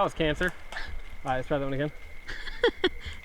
that was cancer. All right, let's try that one again.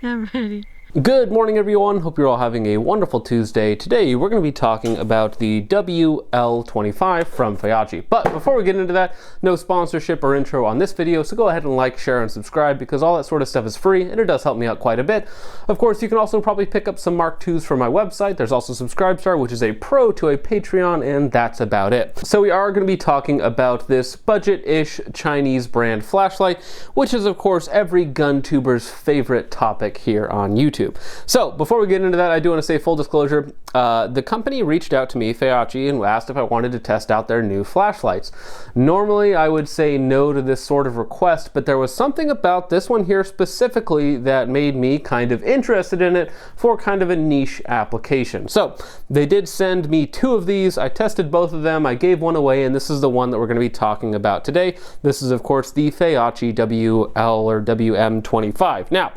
I'm ready. Good morning, everyone. Hope you're all having a wonderful Tuesday. Today, we're going to be talking about the WL25 from Feyachi. But before we get into that, no sponsorship or intro on this video, so go ahead and like, share, and subscribe because all that sort of stuff is free and it does help me out quite a bit. Of course, you can also probably pick up some Mark IIs from my website. There's also Subscribestar, which is a pro to a Patreon, and that's about it. So we are going to be talking about this budget-ish Chinese brand flashlight, which is, of course, every gun tuber's favorite topic here on YouTube. So before we get into that, I do want to say full disclosure, the company reached out to me, Feyachi, and asked if I wanted to test out their new flashlights. Normally I would say no to this sort of request, but there was something about this one here specifically that made me kind of interested in it for kind of a niche application. So they did send me 2 of these. I tested both of them. I gave one away, and this is the one that we're going to be talking about today. This is, of course, the Feyachi WL or WM25. Now,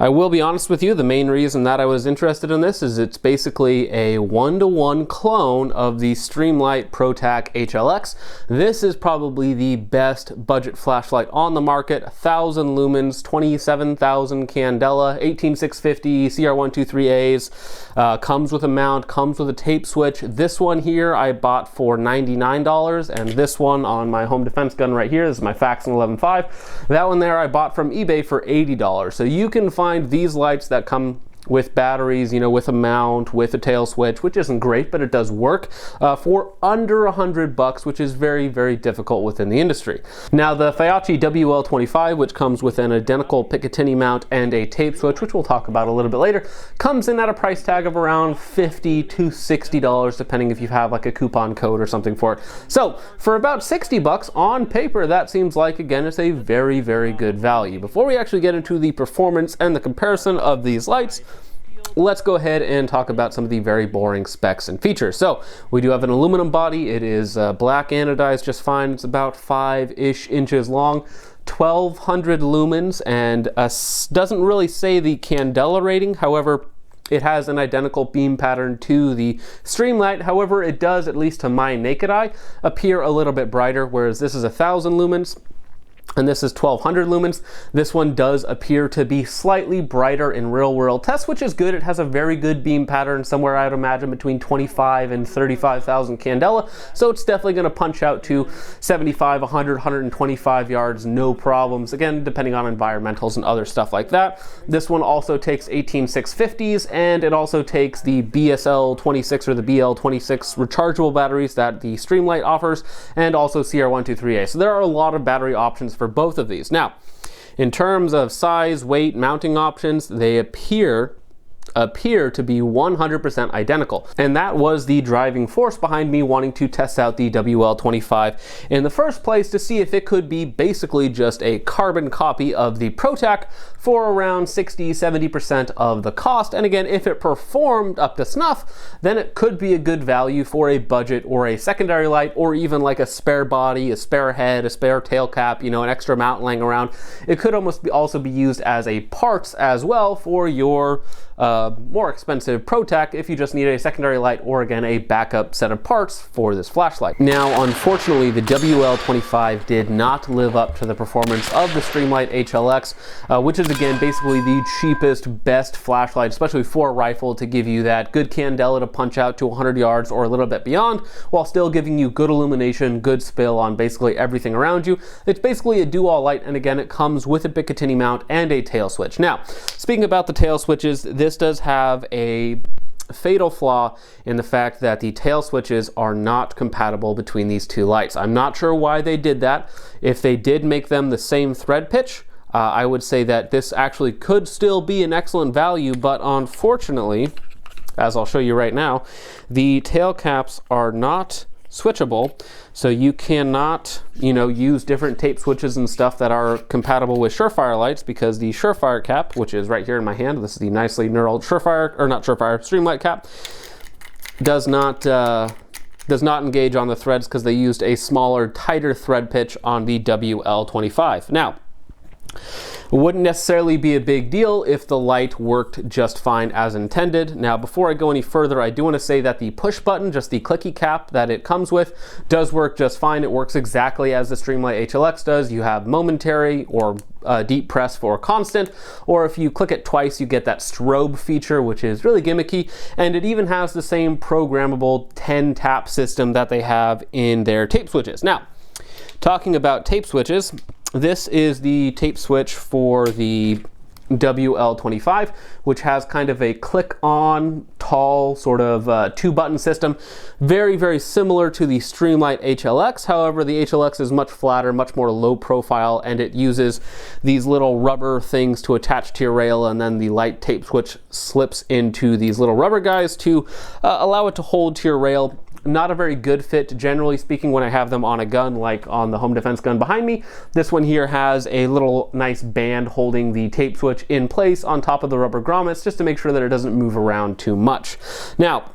I will be honest with you, the main reason that I was interested in this is it's basically a 1-to-1 clone of the Streamlight ProTac HLX. This is probably the best budget flashlight on the market. 1,000 lumens, 27,000 candela, 18650 CR123As, comes with a mount, comes with a tape switch. This one here I bought for $99, and this one on my home defense gun right here, this is my Faxon 11.5. That one there I bought from eBay for $80. So you can find these lights that come with batteries, you know, with a mount, with a tail switch, which isn't great, but it does work, for under $100, which is very, very difficult within the industry. Now, the Feyachi WL25, which comes with an identical Picatinny mount and a tape switch, which we'll talk about a little bit later, comes in at a price tag of around $50 to $60, depending if you have like a coupon code or something for it. So for about $60 on paper, that seems like, again, it's a very, very good value. Before we actually get into the performance and the comparison of these lights, let's go ahead and talk about some of the very boring specs and features. So we do have an aluminum body. It is black anodized just fine. It's about 5-ish inches long, 1200 lumens, and doesn't really say the candela rating. However, it has an identical beam pattern to the Streamlight. However, it does, at least to my naked eye, appear a little bit brighter, whereas this is 1,000 lumens. And this is 1200 lumens. This one does appear to be slightly brighter in real world tests, which is good. It has a very good beam pattern, somewhere I would imagine between 25 and 35,000 candela. So it's definitely going to punch out to 75, 100, 125 yards, no problems. Again, depending on environmentals and other stuff like that. This one also takes 18650s, and it also takes the BSL26 or the BL26 rechargeable batteries that the Streamlight offers, and also CR123A. So there are a lot of battery options for both of these. Now, in terms of size, weight, mounting options, they appear to be 100% identical. And that was the driving force behind me wanting to test out the WL25 in the first place, to see if it could be basically just a carbon copy of the ProTac for around 60-70% of the cost. And again, if it performed up to snuff, then it could be a good value for a budget or a secondary light, or even like a spare body, a spare head, a spare tail cap, you know, an extra mount laying around. It could also be used as a parts as well for your more expensive ProTac if you just need a secondary light, or again a backup set of parts for this flashlight. Now, unfortunately, the WL25 did not live up to the performance of the Streamlight HLX, which is again basically the cheapest, best flashlight, especially for a rifle, to give you that good candela to punch out to 100 yards or a little bit beyond, while still giving you good illumination, good spill on basically everything around you. It's basically a do-all light, and again, it comes with a Picatinny mount and a tail switch. Now, speaking about the tail switches, this does have a fatal flaw in the fact that the tail switches are not compatible between these two lights. I'm not sure why they did that. If they did make them the same thread pitch, I would say that this actually could still be an excellent value, but unfortunately, as I'll show you right now, the tail caps are not switchable, so you cannot, you know, use different tape switches and stuff that are compatible with Surefire lights, because the Surefire cap, which is right here in my hand, this is the nicely knurled Surefire, or not Surefire, Streamlight cap, does not engage on the threads because they used a smaller, tighter thread pitch on the WL25. Now, Wouldn't necessarily be a big deal if the light worked just fine as intended. Now, before I go any further, I do want to say that the push button, just the clicky cap that it comes with, does work just fine. It works exactly as the Streamlight HLX does. You have momentary or deep press for constant, or if you click it twice, you get that strobe feature, which is really gimmicky. And it even has the same programmable 10 tap system that they have in their tape switches. Now, talking about tape switches, this is the tape switch for the WL25, which has kind of a click-on, tall, sort of two-button system. Very, very similar to the Streamlight HLX. However, the HLX is much flatter, much more low profile, and it uses these little rubber things to attach to your rail, and then the light tape switch slips into these little rubber guys to allow it to hold to your rail. Not a very good fit, generally speaking, when I have them on a gun, like on the home defense gun behind me. This one here has a little nice band holding the tape switch in place on top of the rubber grommets, just to make sure that it doesn't move around too much. Now,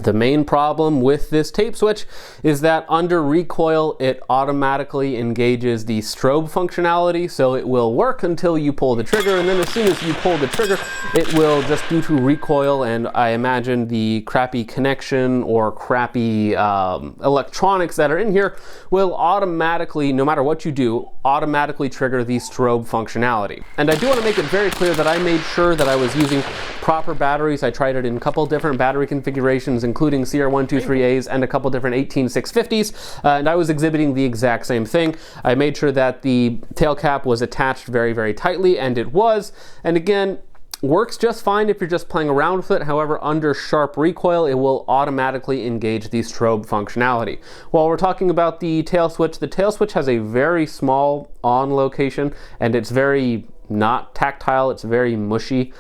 the main problem with this tape switch is that under recoil, it automatically engages the strobe functionality, so it will work until you pull the trigger, and then as soon as you pull the trigger, it will, just due to recoil and I imagine the crappy connection or crappy electronics that are in here, will automatically, no matter what you do, automatically trigger the strobe functionality. And I do want to make it very clear that I made sure that I was using proper batteries. I tried it in a couple different battery configurations, including CR123As and a couple different 18650s, and I was exhibiting the exact same thing. I made sure that the tail cap was attached very, very tightly, and it was. And again, works just fine if you're just playing around with it. However, under sharp recoil, it will automatically engage the strobe functionality. While we're talking about the tail switch has a very small on location, and it's very not tactile. It's very mushy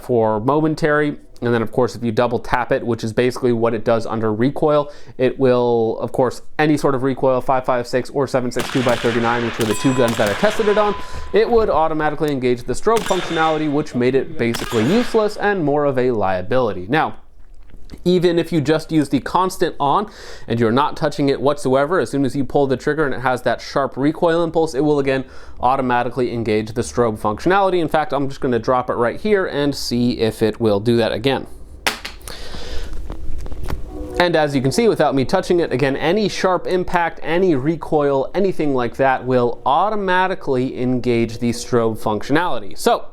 for momentary. And then of course, if you double tap it, which is basically what it does under recoil, it will, of course, any sort of recoil, 5.56 or 7.62x39, which were the two guns that I tested it on, it would automatically engage the strobe functionality, which made it basically useless and more of a liability. Now, even if you just use the constant on and you're not touching it whatsoever, as soon as you pull the trigger and it has that sharp recoil impulse, it will again automatically engage the strobe functionality. In fact, I'm just going to drop it right here and see if it will do that again. And as you can see, without me touching it, again, any sharp impact, any recoil, anything like that will automatically engage the strobe functionality. So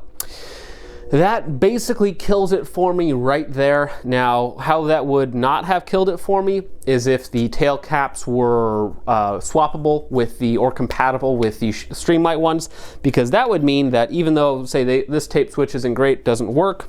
that basically kills it for me right there. Now, how that would not have killed it for me is if the tail caps were swappable with the, or compatible with the Streamlight ones, because that would mean that even though, say, this tape switch isn't great, doesn't work,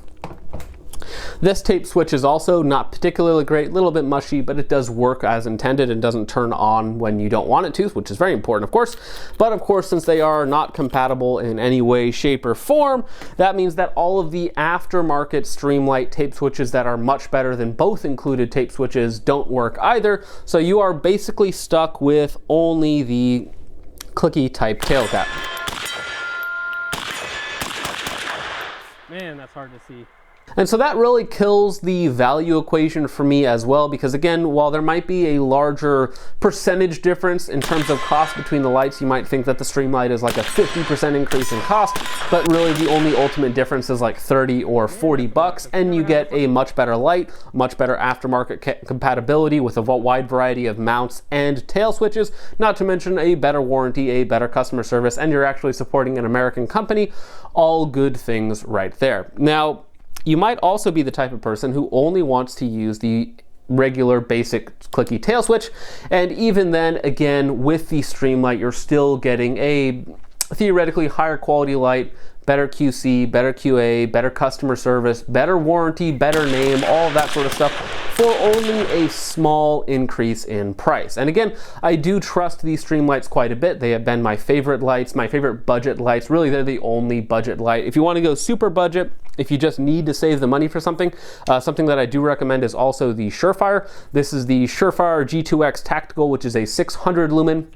this tape switch is also not particularly great, a little bit mushy, but it does work as intended and doesn't turn on when you don't want it to, which is very important, of course. But of course, since they are not compatible in any way, shape, or form, that means that all of the aftermarket Streamlight tape switches that are much better than both included tape switches don't work either. So you are basically stuck with only the clicky type tail cap. Man, that's hard to see. And so that really kills the value equation for me as well, because again, while there might be a larger percentage difference in terms of cost between the lights, you might think that the Streamlight is like a 50% increase in cost, but really the only ultimate difference is like 30 or 40 bucks, and you get a much better light, much better aftermarket compatibility with a wide variety of mounts and tail switches, not to mention a better warranty, a better customer service, and you're actually supporting an American company. All good things right there. Now, you might also be the type of person who only wants to use the regular basic clicky tail switch, and even then, again, with the Streamlight, you're still getting a theoretically higher quality light, better QC, better QA, better customer service, better warranty, better name, all of that sort of stuff, for only a small increase in price. And again, I do trust these Streamlights quite a bit. They have been my favorite lights, my favorite budget lights. Really, they're the only budget light. If you want to go super budget, if you just need to save the money for something, something that I do recommend is also the Surefire. This is the Surefire G2x Tactical, which is a 600 lumen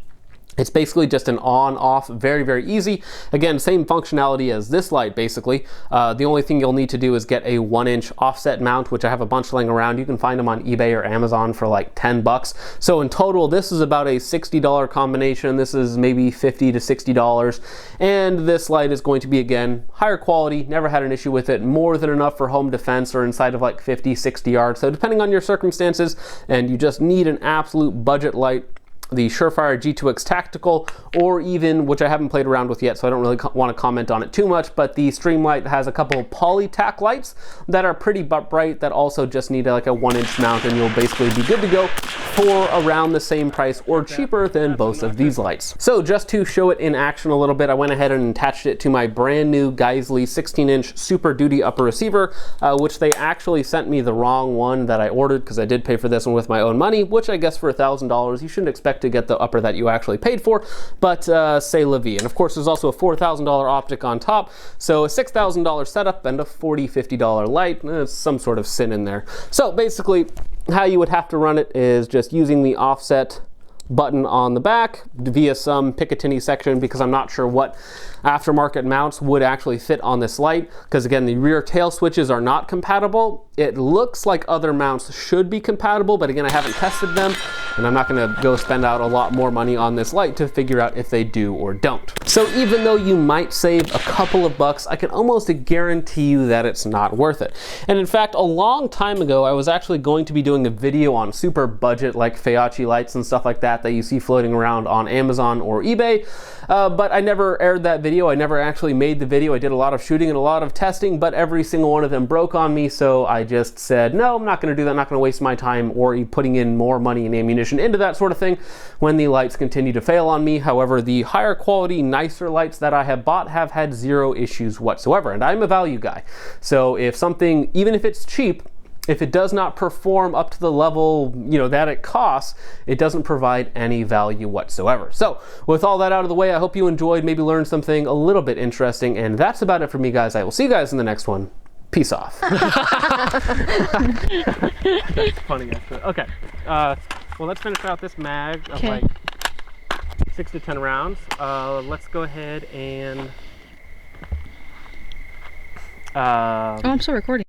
It's basically just an on-off, very, very easy. Again, same functionality as this light, basically. The only thing you'll need to do is get a 1-inch offset mount, which I have a bunch laying around. You can find them on eBay or Amazon for like 10 bucks. So in total, this is about a $60 combination. This is maybe $50 to $60. And this light is going to be, again, higher quality. Never had an issue with it. More than enough for home defense or inside of like 50, 60 yards. So depending on your circumstances, and you just need an absolute budget light, the Surefire G2x Tactical, or even, which I haven't played around with yet, so I don't really want to comment on it too much, but the Streamlight has a couple of poly-tac lights that are pretty bright that also just need like a 1-inch mount, and you'll basically be good to go for around the same price or cheaper than both of these lights. So just to show it in action a little bit, I went ahead and attached it to my brand new Geisley 16-inch Super Duty upper receiver, which they actually sent me the wrong one that I ordered, because I did pay for this one with my own money, which I guess for $1,000 you shouldn't expect to get the upper that you actually paid for, but c'est la vie. And of course there's also a $4,000 optic on top, so a $6,000 setup and a $40, $50 light. There's some sort of sin in there. So basically how you would have to run it is just using the offset button on the back via some Picatinny section, because I'm not sure what aftermarket mounts would actually fit on this light, because again, the rear tail switches are not compatible. It looks like other mounts should be compatible, but again, I haven't tested them, and I'm not going to go spend out a lot more money on this light to figure out if they do or don't. So even though you might save a couple of bucks, I can almost guarantee you that it's not worth it. And in fact, a long time ago, I was actually going to be doing a video on super budget like Feyachi lights and stuff like that you see floating around on Amazon or eBay, but I never aired that video. I never actually made the video. I did a lot of shooting and a lot of testing, but every single one of them broke on me, so I just said, no, I'm not going to do that. I'm not going to waste my time or putting in more money and ammunition into that sort of thing when the lights continue to fail on me. However, the higher quality, nicer lights that I have bought have had zero issues whatsoever, and I'm a value guy. So if something, even if it's cheap, if it does not perform up to the level, you know, that it costs, it doesn't provide any value whatsoever. So with all that out of the way, I hope you enjoyed, maybe learned something a little bit interesting, and that's about it for me, guys. I will see you guys in the next one. Peace off. That's funny, actually. Okay, well, let's finish out this mag of like 6 to 10 rounds. Let's go ahead and oh, I'm still recording.